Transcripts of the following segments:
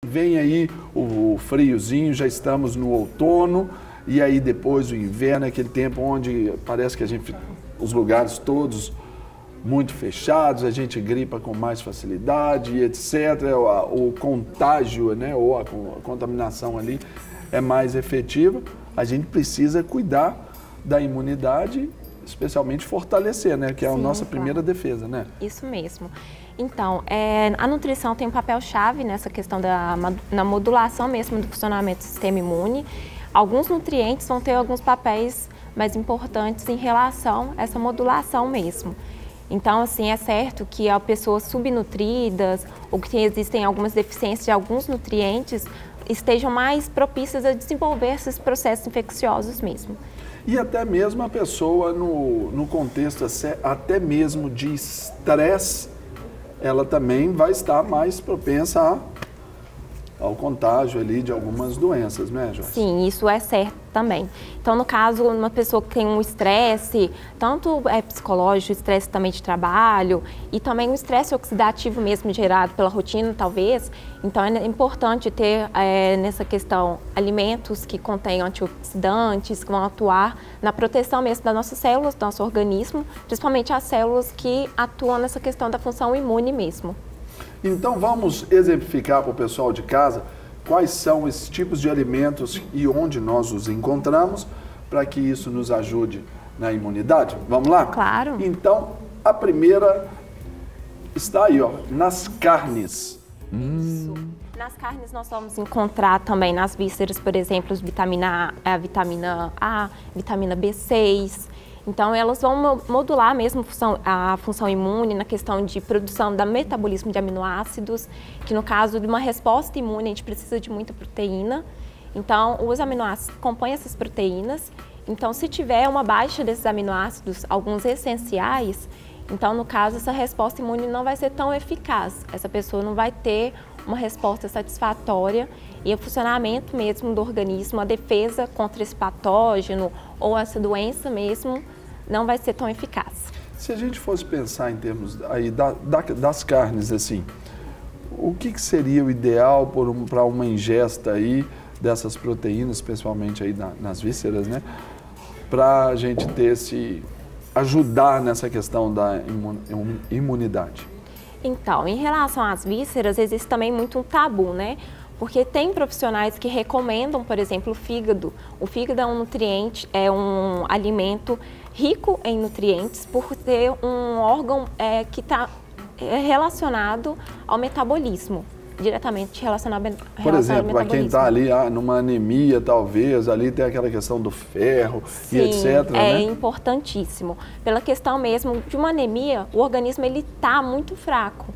vem aí o friozinho, já estamos no outono, e aí depois o inverno, aquele tempo onde parece que os lugares todos muito fechados, a gente gripa com mais facilidade, etc. O contágio, né, ou a contaminação ali é mais efetiva. A gente precisa cuidar da imunidade, especialmente fortalecer, né, que é a nossa primeira defesa, né? Isso mesmo. Então, a nutrição tem um papel-chave nessa questão na modulação mesmo do funcionamento do sistema imune. Alguns nutrientes vão ter alguns papéis mais importantes em relação a essa modulação mesmo. Então, assim, é certo que as pessoas subnutridas ou que existem algumas deficiências de alguns nutrientes estejam mais propícias a desenvolver esses processos infecciosos mesmo. E até mesmo a pessoa, no contexto até mesmo de estresse, ela também vai estar mais propensa ao contágio ali de algumas doenças, né, Joyce? Sim, isso é certo também. Então, no caso, uma pessoa que tem um estresse, tanto psicológico, estresse também de trabalho, e também um estresse oxidativo mesmo gerado pela rotina, talvez. Então, é importante ter, nessa questão, alimentos que contêm antioxidantes, que vão atuar na proteção mesmo das nossas células, do nosso organismo, principalmente as células que atuam nessa questão da função imune mesmo. Então vamos exemplificar para o pessoal de casa quais são esses tipos de alimentos e onde nós os encontramos para que isso nos ajude na imunidade. Vamos lá? Claro. Então, a primeira está aí, ó, nas carnes. Isso. Nas carnes nós vamos encontrar também nas vísceras, por exemplo, a vitamina A, vitamina B6. Então, elas vão modular mesmo a função imune na questão de produção do metabolismo de aminoácidos, que no caso de uma resposta imune a gente precisa de muita proteína. Então, os aminoácidos compõem essas proteínas. Então, se tiver uma baixa desses aminoácidos, alguns essenciais, então, no caso, essa resposta imune não vai ser tão eficaz. Essa pessoa não vai ter uma resposta satisfatória e o funcionamento mesmo do organismo, a defesa contra esse patógeno ou essa doença mesmo, não vai ser tão eficaz. Se a gente fosse pensar em termos aí das carnes, assim, o que seria o ideal para uma ingesta aí dessas proteínas, principalmente aí nas vísceras, né? Para a gente ajudar nessa questão da imunidade. Então, em relação às vísceras, existe também muito um tabu, né? Porque tem profissionais que recomendam, por exemplo, o fígado. O fígado é um nutriente, é um alimento rico em nutrientes por ter um órgão que está relacionado ao metabolismo, diretamente relacionado ao metabolismo. Por exemplo, para quem está ali numa anemia, talvez, ali tem aquela questão do ferro. Sim, e etc. É importantíssimo. Pela questão mesmo de uma anemia, o organismo está muito fraco.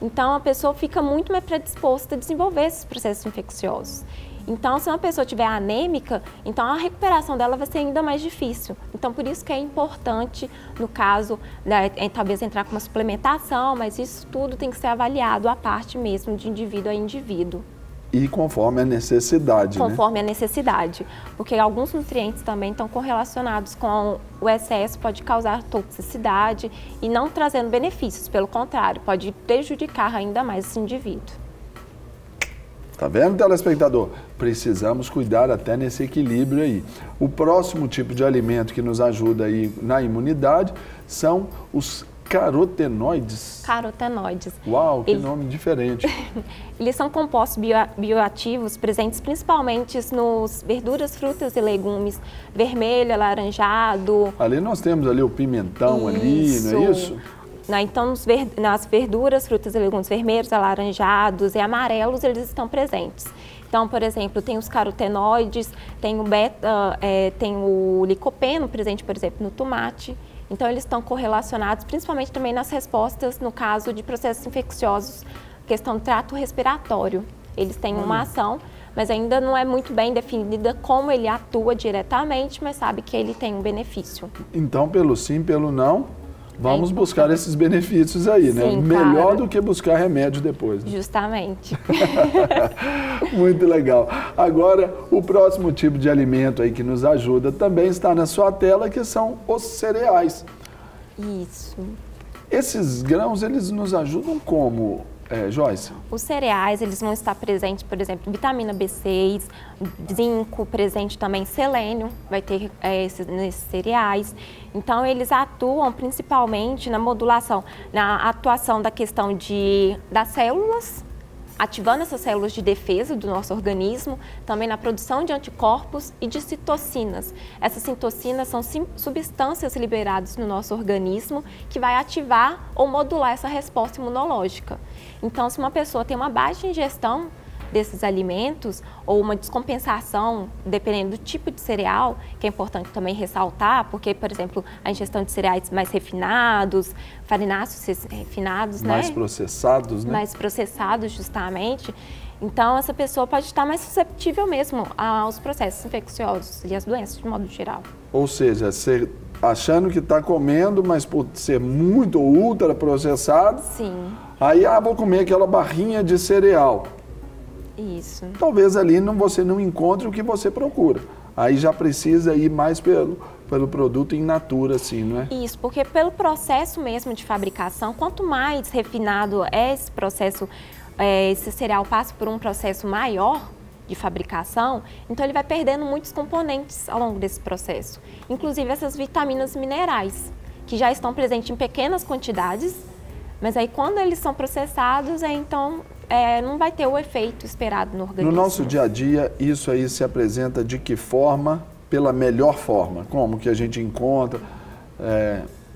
Então, a pessoa fica muito mais predisposta a desenvolver esses processos infecciosos. Então, se uma pessoa estiver anêmica, então a recuperação dela vai ser ainda mais difícil. Então, por isso que é importante, no caso, talvez entrar com uma suplementação, mas isso tudo tem que ser avaliado à parte mesmo, de indivíduo a indivíduo. E conforme a necessidade, Conforme a necessidade, porque alguns nutrientes também estão correlacionados com o excesso, pode causar toxicidade e não trazendo benefícios, pelo contrário, pode prejudicar ainda mais esse indivíduo. Tá vendo, telespectador? Precisamos cuidar até nesse equilíbrio aí. O próximo tipo de alimento que nos ajuda aí na imunidade são os carotenoides. Carotenoides. Uau, que nome diferente. Eles são compostos bioativos presentes principalmente nos verduras, frutas e legumes, vermelho, alaranjado. Ali nós temos ali o pimentão ali, não é isso? Então, nas verduras, frutas e legumes vermelhos, alaranjados e amarelos, eles estão presentes. Então, por exemplo, tem os carotenoides, tem o licopeno presente, por exemplo, no tomate. Então, eles estão correlacionados, principalmente também nas respostas, no caso de processos infecciosos, questão do trato respiratório. Eles têm uma ação, mas ainda não é muito bem definida como ele atua diretamente, mas sabe que ele tem um benefício. Então, pelo sim, pelo não, vamos buscar esses benefícios aí, né? Sim, melhor claro. do que buscar remédio depois. Né? Justamente. Muito legal. Agora, o próximo tipo de alimento aí que nos ajuda também está na sua tela, que são os cereais. Isso. Esses grãos, eles nos ajudam como, Joyce? Os cereais, eles vão estar presentes, por exemplo, vitamina B6, zinco, presente também selênio, vai ter nesses cereais. Então, eles atuam principalmente na modulação, na atuação da questão das células, ativando essas células de defesa do nosso organismo, também na produção de anticorpos e de citocinas. Essas citocinas são substâncias liberadas no nosso organismo que vai ativar ou modular essa resposta imunológica. Então, se uma pessoa tem uma baixa ingestão desses alimentos ou uma descompensação, dependendo do tipo de cereal, que é importante também ressaltar, porque, por exemplo, a ingestão de cereais mais refinados, farináceos refinados, mais processados, né? Mais processados, justamente. Então, essa pessoa pode estar mais susceptível mesmo aos processos infecciosos e às doenças de modo geral. Ou seja, você achando que está comendo, mas por ser muito ultra processado, sim, aí vou comer aquela barrinha de cereal. Isso. Talvez ali você não encontre o que você procura. Aí já precisa ir mais pelo produto in natura, assim, não é? Isso, porque pelo processo mesmo de fabricação, quanto mais refinado é esse processo, esse cereal passa por um processo maior de fabricação, então ele vai perdendo muitos componentes ao longo desse processo. Inclusive essas vitaminas e minerais, que já estão presentes em pequenas quantidades, mas aí quando eles são processados, então não vai ter o efeito esperado no organismo. No nosso dia a dia, isso aí se apresenta de que forma? Pela melhor forma? Como que a gente encontra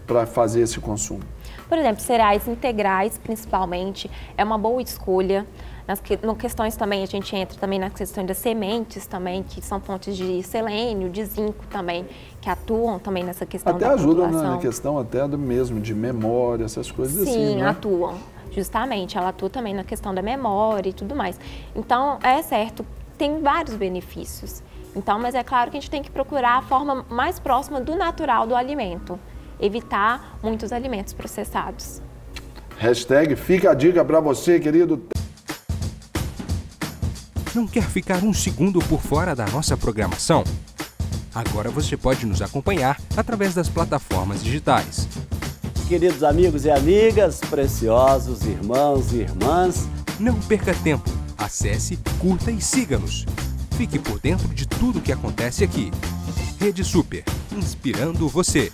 para fazer esse consumo? Por exemplo, cereais integrais, principalmente, é uma boa escolha. Nas questões também, a gente entra também nas questões das sementes também, que são fontes de selênio, de zinco também, que atuam também nessa questão da ajuda população. Na questão até mesmo de memória, essas coisas assim, Sim, né? atuam. Justamente, ela atua também na questão da memória e tudo mais. Então, é certo, tem vários benefícios. Então, mas é claro que a gente tem que procurar a forma mais próxima do natural do alimento. Evitar muitos alimentos processados. Hashtag fica a dica para você, querido. Não quer ficar um segundo por fora da nossa programação? Agora você pode nos acompanhar através das plataformas digitais. Queridos amigos e amigas, preciosos irmãos e irmãs, não perca tempo. Acesse, curta e siga-nos. Fique por dentro de tudo o que acontece aqui. Rede Super, inspirando você.